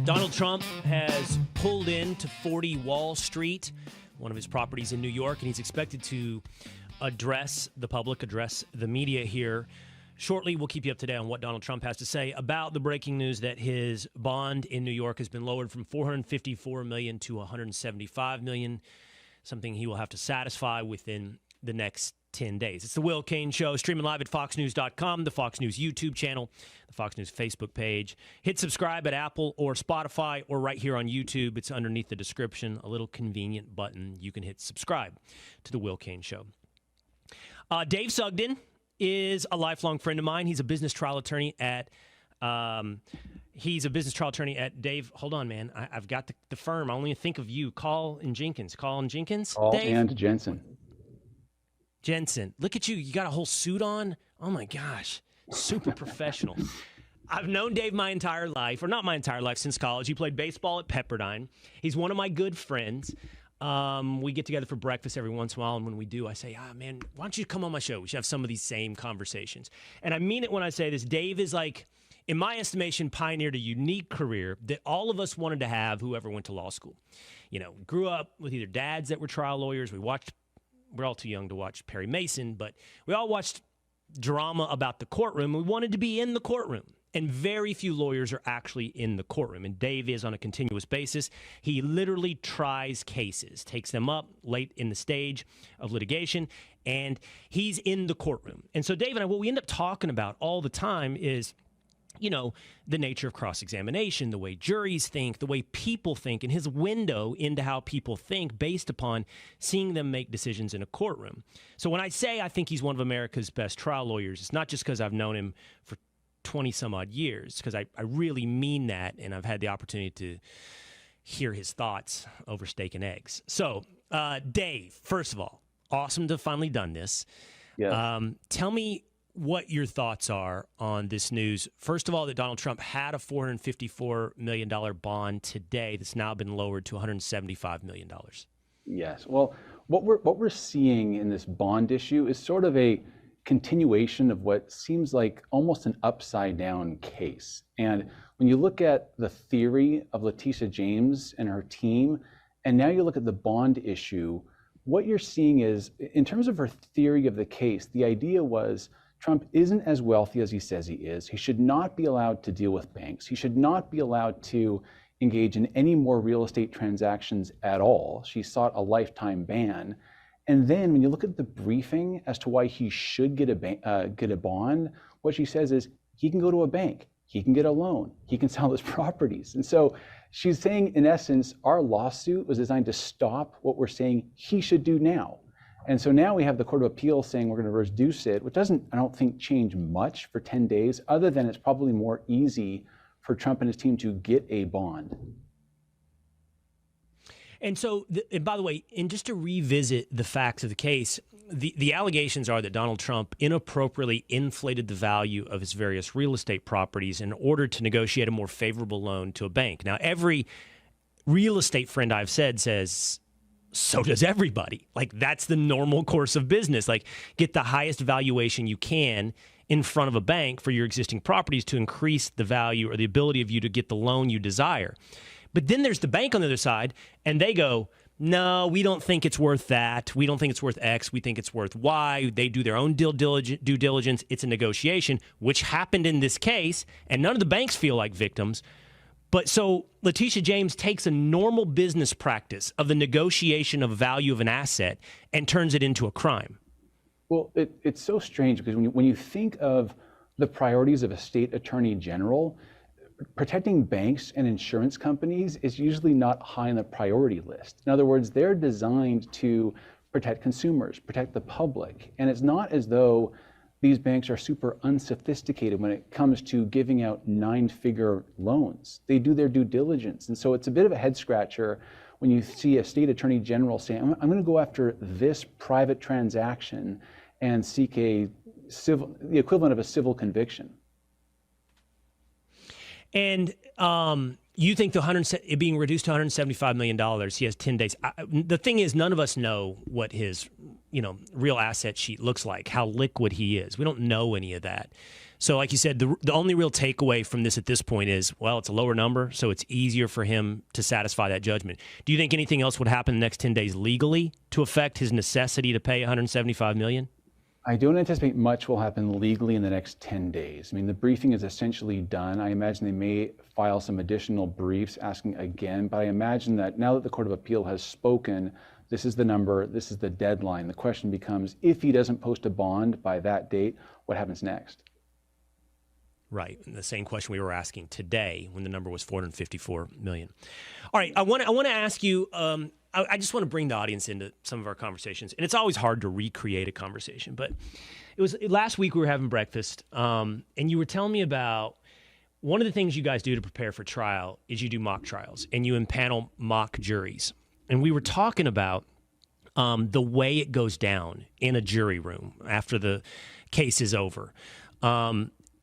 Donald Trump has pulled into 40 Wall Street, one of his properties in New York, and he's expected to address the public, address the media here. Shortly, we'll keep you up to date on what Donald Trump has to say about the breaking news that his bond in New York has been lowered from $454 million to $175 million, something he will have to satisfy within the next 10 days. It's the Will Cain Show, streaming live at foxnews.com, the Fox News YouTube channel, the Fox News Facebook page. Hit subscribe at Apple or Spotify or right here on YouTube. It's underneath the description, a little convenient button. You can hit subscribe to the Will Cain Show. Dave Sugden is a lifelong friend of mine. He's a business trial attorney at Dave. Hold on, man. I've got the firm. I only think of you. Call and Jenkins. Dave? And Jensen. Look at you. You got a whole suit on. Oh, my gosh. Super professional. I've known Dave my entire life, or not my entire life, since college. He played baseball at Pepperdine. He's one of my good friends. We get together for breakfast every once in a while, and when we do, I say, man, why don't you come on my show? We should have some of these same conversations. And I mean it when I say this. Dave is, like, in my estimation, pioneered a unique career that all of us wanted to have, whoever went to law school. You know, grew up with either dads that were trial lawyers. We're all too young to watch Perry Mason, but we all watched drama about the courtroom. We wanted to be in the courtroom, and very few lawyers are actually in the courtroom, and Dave is on a continuous basis. He literally tries cases, takes them up late in the stage of litigation, and he's in the courtroom. And so Dave and I, what we end up talking about all the time is, you know, the nature of cross-examination, the way juries think, the way people think, and his window into how people think based upon seeing them make decisions in a courtroom. So when I say I think he's one of America's best trial lawyers, it's not just because I've known him for 20-some-odd years, because I really mean that, and I've had the opportunity to hear his thoughts over steak and eggs. So, Dave, first of all, awesome to have finally done this. Yeah. Tell me what your thoughts are on this news. First of all, that Donald Trump had a $454 million bond today that's now been lowered to $175 million. Yes. Well, what we're seeing in this bond issue is sort of a continuation of what seems like almost an upside down case. And when you look at the theory of Letitia James and her team, and now you look at the bond issue, what you're seeing is, in terms of her theory of the case, the idea was Trump isn't as wealthy as he says he is. He should not be allowed to deal with banks. He should not be allowed to engage in any more real estate transactions at all. She sought a lifetime ban. And then when you look at the briefing as to why he should get a bond, what she says is he can go to a bank, he can get a loan, he can sell his properties. And so she's saying, in essence, our lawsuit was designed to stop what we're saying he should do now. And so now we have the Court of Appeals saying we're going to reduce it, which doesn't, I don't think, change much for 10 days, other than it's probably more easy for Trump and his team to get a bond. And so, and by the way, and just to revisit the facts of the case, the allegations are that Donald Trump inappropriately inflated the value of his various real estate properties in order to negotiate a more favorable loan to a bank. Now, every real estate friend I've says, so does everybody. Like, that's the normal course of business. Like, get the highest valuation you can in front of a bank for your existing properties to increase the value or the ability of you to get the loan you desire. But then there's the bank on the other side, and they go, no, we don't think it's worth that. We don't think it's worth X. We think it's worth Y. They do their own due diligence. It's a negotiation, which happened in this case, and none of the banks feel like victims. But so Letitia James takes a normal business practice of the negotiation of value of an asset and turns it into a crime. Well, it's so strange because when you think of the priorities of a state attorney general, protecting banks and insurance companies is usually not high on the priority list. In other words, they're designed to protect consumers, protect the public. And it's not as though these banks are super unsophisticated when it comes to giving out 9-figure loans. They do their due diligence. And so it's a bit of a head scratcher when you see a state attorney general saying, I'm going to go after this private transaction and seek the equivalent of a civil conviction. And you think it being reduced to $175 million, he has 10 days. The thing is, none of us know what his real asset sheet looks like, how liquid he is. We don't know any of that. So like you said, the only real takeaway from this at this point is, well, it's a lower number, so it's easier for him to satisfy that judgment. Do you think anything else would happen in the next 10 days legally to affect his necessity to pay $175 million? I don't anticipate much will happen legally in the next 10 days. I mean, the briefing is essentially done. I imagine they may file some additional briefs asking again, but I imagine that now that the Court of Appeal has spoken, this is the number, this is the deadline. The question becomes, if he doesn't post a bond by that date, what happens next? Right. And the same question we were asking today when the number was $454 million. All right. I want to ask you, I just want to bring the audience into some of our conversations. And it's always hard to recreate a conversation. But it was last week we were having breakfast, and you were telling me about one of the things you guys do to prepare for trial is you do mock trials, and you impanel mock juries. And we were talking about the way it goes down in a jury room after the case is over.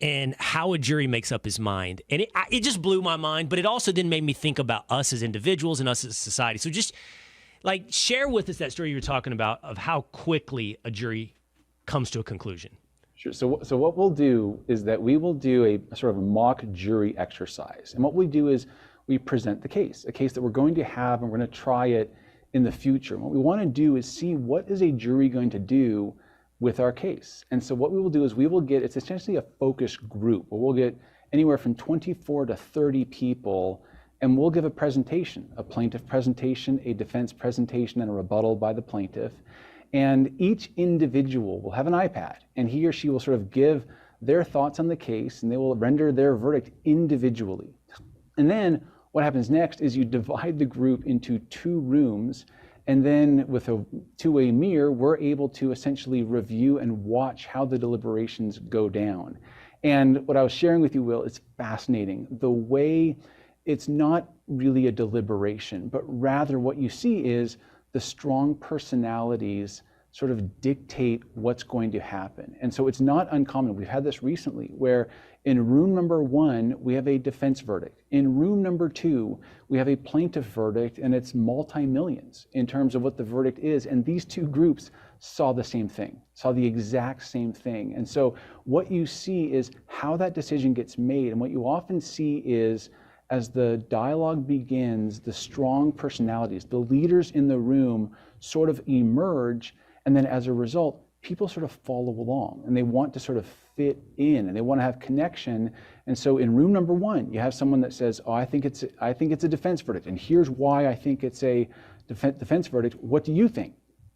And how a jury makes up his mind. And it just blew my mind, but it also then made me think about us as individuals and us as a society. So just like share with us that story you were talking about of how quickly a jury comes to a conclusion. Sure. So what we'll do is that we will do a sort of a mock jury exercise. And what we do is we present the case, a case that we're going to have, and we're going to try it in the future. And what we want to do is see what is a jury going to do with our case. And so what we will do is we will get, it's essentially a focus group, where we'll get anywhere from 24 to 30 people, and we'll give a presentation, a plaintiff presentation, a defense presentation, and a rebuttal by the plaintiff. And each individual will have an iPad, and he or she will sort of give their thoughts on the case, and they will render their verdict individually. And then what happens next is you divide the group into two rooms, and then with a two-way mirror, we're able to essentially review and watch how the deliberations go down. And what I was sharing with you, Will, is fascinating. The way it's not really a deliberation, but rather what you see is the strong personalities sort of dictate what's going to happen. And so it's not uncommon. We've had this recently where in room number 1, we have a defense verdict. In room number 2, we have a plaintiff verdict, and it's multi-millions in terms of what the verdict is. And these two groups saw the same thing, saw the exact same thing. And so what you see is how that decision gets made. And what you often see is as the dialogue begins, the strong personalities, the leaders in the room sort of emerge. And then as a result, people sort of follow along, and they want to sort of fit in, and they want to have connection. And so in room number 1, you have someone that says, oh, I think it's a defense verdict, and here's why I think it's a defense verdict. What do you think?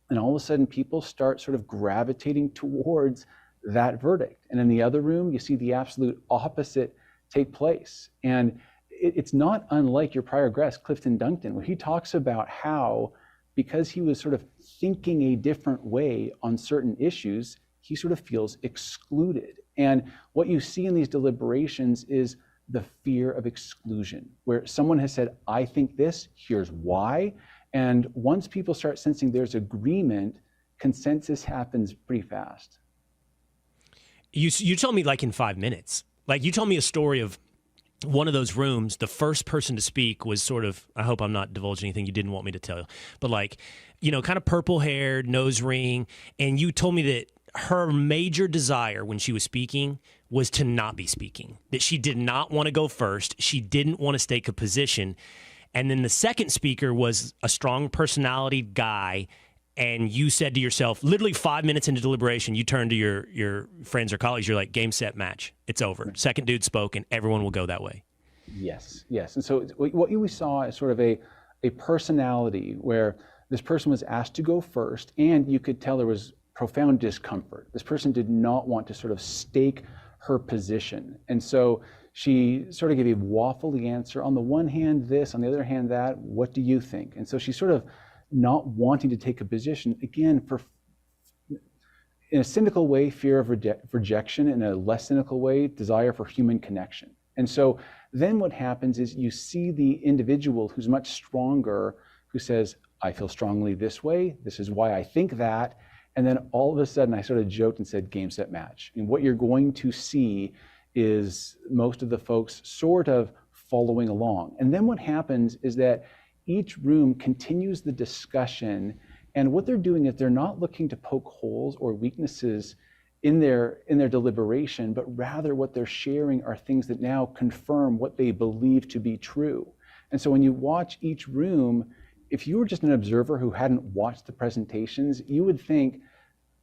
And all of a sudden, people start sort of gravitating towards that verdict. And in the other room, you see the absolute opposite take place. And it's not unlike your prior guest, Clifton Duncton, where he talks about how, because he was sort of thinking a different way on certain issues, he sort of feels excluded. And what you see in these deliberations is the fear of exclusion, where someone has said, I think this, here's why. And once people start sensing there's agreement, consensus happens pretty fast. You told me like in 5 minutes. Like you told me a story of one of those rooms, the first person to speak was sort of, I hope I'm not divulging anything you didn't want me to tell you, but like, you know, kind of purple haired, nose ring. And you told me that her major desire when she was speaking was to not be speaking, that she did not want to go first. She didn't want to stake a position. And then the second speaker was a strong personality guy. And you said to yourself, literally 5 minutes into deliberation, you turn to your friends or colleagues, you're like, game, set, match. It's over. Second dude spoke, and everyone will go that way. Yes. And so what we saw is sort of a personality where this person was asked to go first, and you could tell there was profound discomfort. This person did not want to sort of stake her position. And so she sort of gave a waffly answer. On the one hand, this, on the other hand, that. What do you think? And so she sort of not wanting to take a position, again, for in a cynical way, fear of rejection, in a less cynical way, desire for human connection. And so then what happens is you see the individual who's much stronger, who says, I feel strongly this way, this is why I think that, and then all of a sudden I sort of joked and said, game, set, match. And what you're going to see is most of the folks sort of following along. And then what happens is that each room continues the discussion, and what they're doing is they're not looking to poke holes or weaknesses in their deliberation, but rather what they're sharing are things that now confirm what they believe to be true. And so when you watch each room, if you were just an observer who hadn't watched the presentations, you would think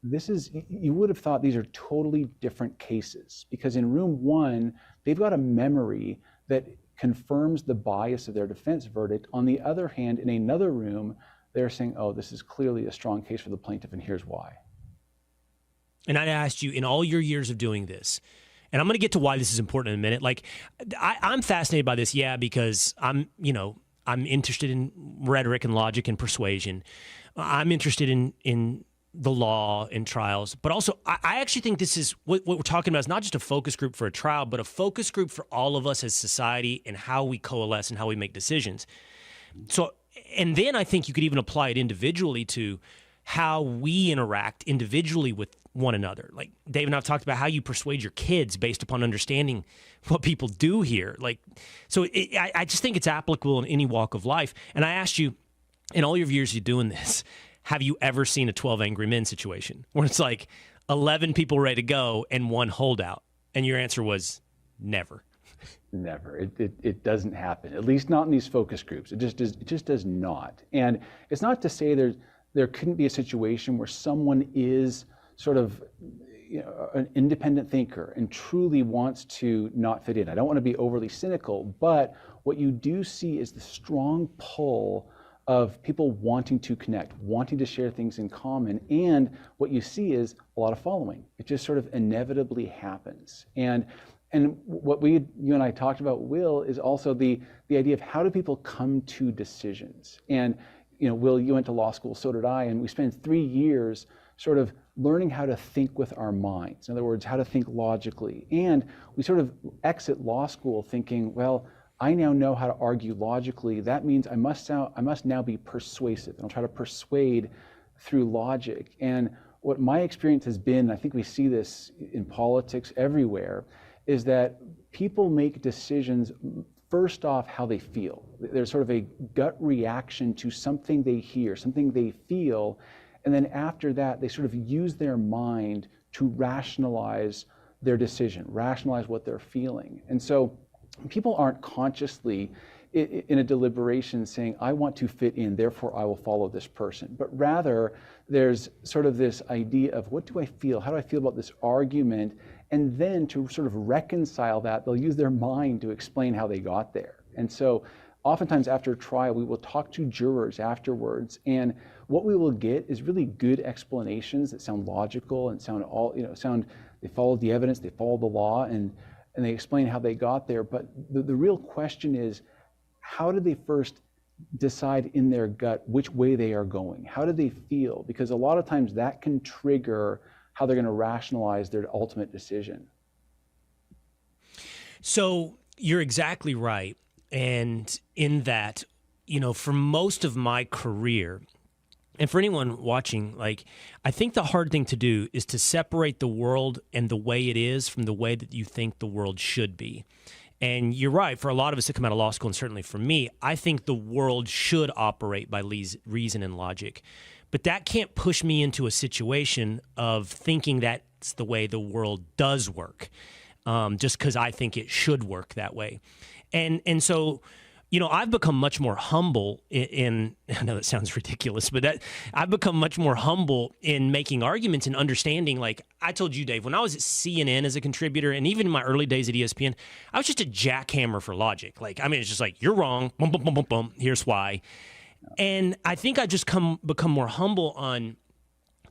you would have thought these are totally different cases, because in room one, they've got a memory that confirms the bias of their defense verdict. On the other hand, in another room, they're saying, oh, this is clearly a strong case for the plaintiff, and here's why. And I asked you, in all your years of doing this, and I'm going to get to why this is important in a minute. Like, I'm fascinated by this, because I'm interested in rhetoric and logic and persuasion. I'm interested in the law and trials, but also I actually think this is what we're talking about is not just a focus group for a trial, but a focus group for all of us as society and how we coalesce and how we make decisions. So, and then I think you could even apply it individually to how we interact individually with one another. Like Dave and I have talked about how you persuade your kids based upon understanding what people do here. Like, so I just think it's applicable in any walk of life. And I asked you, in all your years of doing this, have you ever seen a 12 Angry Men situation where it's like 11 people ready to go and one holdout? And your answer was never. Never. It doesn't happen, at least not in these focus groups. It just does not. And it's not to say there couldn't be a situation where someone is sort of an independent thinker and truly wants to not fit in. I don't want to be overly cynical, but what you do see is the strong pull of people wanting to connect, wanting to share things in common. And what you see is a lot of following. It just sort of inevitably happens. And what you and I talked about, Will, is also the idea of how do people come to decisions. And Will, you went to law school, so did I, and we spent 3 years sort of learning how to think with our minds. In other words, how to think logically. And we sort of exit law school thinking, well, I now know how to argue logically. That means I must now be persuasive, and I'll try to persuade through logic. And what my experience has been, I think we see this in politics everywhere, is that people make decisions first off how they feel. There's sort of a gut reaction to something they hear, something they feel, and then after that, they sort of use their mind to rationalize their decision, rationalize what they're feeling. And so people aren't consciously in a deliberation saying, I want to fit in, therefore I will follow this person. But rather, there's sort of this idea of what do I feel? How do I feel about this argument? And then to sort of reconcile that, they'll use their mind to explain how they got there. And so oftentimes after a trial, we will talk to jurors afterwards, and what we will get is really good explanations that sound logical and they follow the evidence, they follow the law, and they explain how they got there. But the real question is, how did they first decide in their gut which way they are going? How do they feel? Because a lot of times that can trigger how they're going to rationalize their ultimate decision. So you're exactly right. And in that, for most of my career, and for anyone watching, I think the hard thing to do is to separate the world and the way it is from the way that you think the world should be. And you're right, for a lot of us that come out of law school, and certainly for me, I think the world should operate by reason and logic. But that can't push me into a situation of thinking that's the way the world does work, just because I think it should work that way. And so, I've become much more humble in I know that sounds ridiculous, but I've become much more humble in making arguments and understanding. Like I told you, Dave, when I was at CNN as a contributor, and even in my early days at ESPN, I was just a jackhammer for logic. It's just like, you're wrong, boom, boom, boom, boom, boom, here's why. And I think I've just become more humble on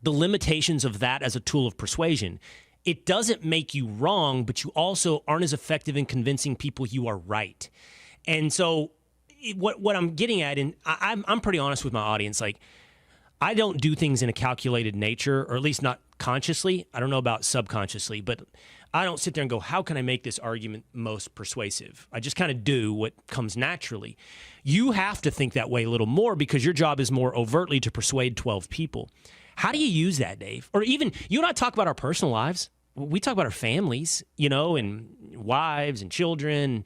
the limitations of that as a tool of persuasion. It doesn't make you wrong, but you also aren't as effective in convincing people you are right. And so what I'm getting at, and I'm pretty honest with my audience, I don't do things in a calculated nature, or at least not consciously. I don't know about subconsciously, but I don't sit there and go, how can I make this argument most persuasive? I just kind of do what comes naturally. You have to think that way a little more because your job is more overtly to persuade 12 people. How do you use that, Dave? Or even, you and I talk about our personal lives. We talk about our families, and wives and children.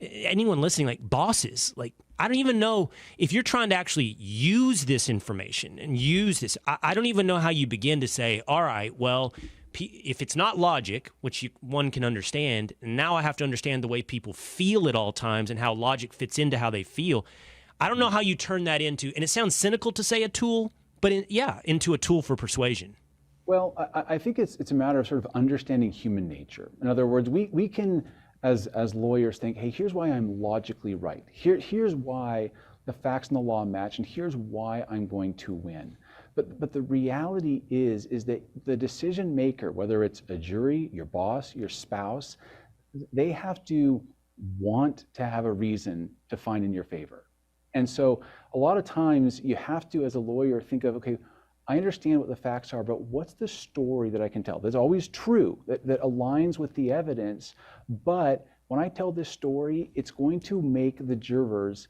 Anyone listening, bosses, I don't even know if you're trying to actually use this information and use this. I don't even know how you begin to say, all right, well, if it's not logic, which one can understand, now I have to understand the way people feel at all times and how logic fits into how they feel. I don't know how you turn that into, and it sounds cynical to say a tool, but into a tool for persuasion. Well, I think it's a matter of sort of understanding human nature. In other words, we can, as lawyers, think, hey, here's why I'm logically right. Here's why the facts and the law match, and here's why I'm going to win. But the reality is that the decision maker, whether it's a jury, your boss, your spouse, they have to want to have a reason to find in your favor. And so a lot of times you have to, as a lawyer, think of, okay, I understand what the facts are, but what's the story that I can tell? That's always true, that aligns with the evidence. But when I tell this story, it's going to make the jurors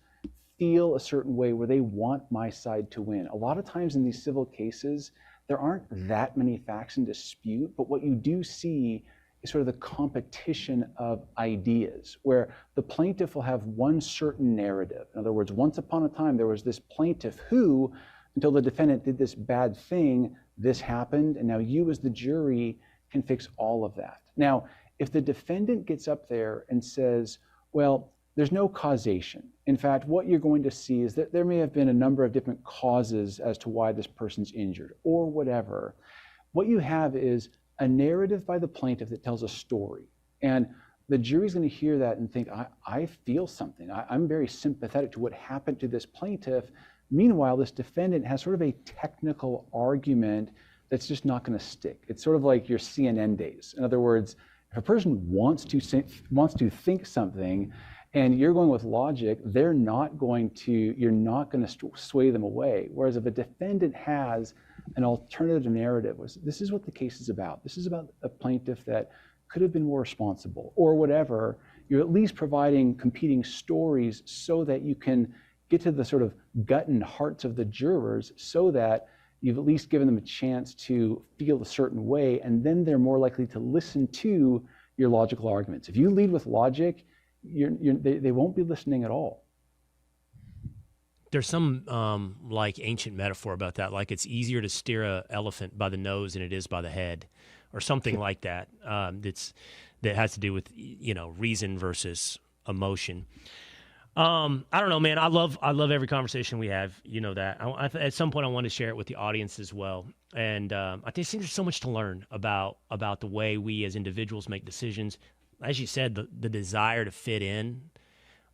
feel a certain way where they want my side to win. A lot of times in these civil cases, there aren't that many facts in dispute, but what you do see is sort of the competition of ideas, where the plaintiff will have one certain narrative. In other words, once upon a time, there was this plaintiff who, until the defendant did this bad thing, this happened, and now you as the jury can fix all of that. Now, if the defendant gets up there and says, well, there's no causation. In fact, what you're going to see is that there may have been a number of different causes as to why this person's injured, or whatever. What you have is a narrative by the plaintiff that tells a story. And the jury's going to hear that and think, I feel something. I'm very sympathetic to what happened to this plaintiff. Meanwhile, this defendant has sort of a technical argument that's just not going to stick. It's sort of like your CNN days. In other words, if a person wants to think something and you're going with logic, you're not going to sway them away. Whereas if a defendant has an alternative narrative, this is what the case is about. This is about a plaintiff that could have been more responsible or whatever. You're at least providing competing stories so that you can get to the sort of gut and hearts of the jurors so that you've at least given them a chance to feel a certain way, and then they're more likely to listen to your logical arguments. If you lead with logic, they won't be listening at all. There's some like ancient metaphor about that, like it's easier to steer an elephant by the nose than it is by the head, or something like that. That has to do with reason versus emotion. I don't know, man. I love every conversation we have. You know that. At some point, I want to share it with the audience as well. And I think there's so much to learn about the way we as individuals make decisions. As you said, the desire to fit in.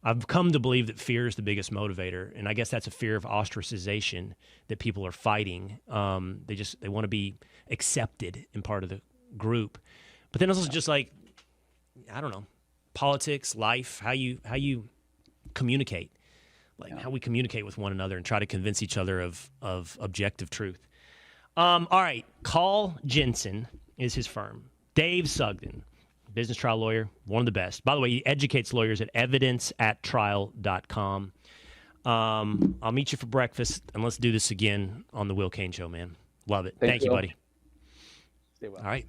I've come to believe that fear is the biggest motivator, and I guess that's a fear of ostracization that people are fighting. They want to be accepted in part of the group. But then it's also just like, I don't know, politics, life, how you communicate, how we communicate with one another and try to convince each other of objective truth. All right, Call Jensen is his firm. Dave Sugden, business trial lawyer, one of the best. By the way, he educates lawyers at evidenceattrial.com. I'll meet you for breakfast, and let's do this again on the Will Cain Show, man. Love it. Thank you, buddy. Stay well. All right.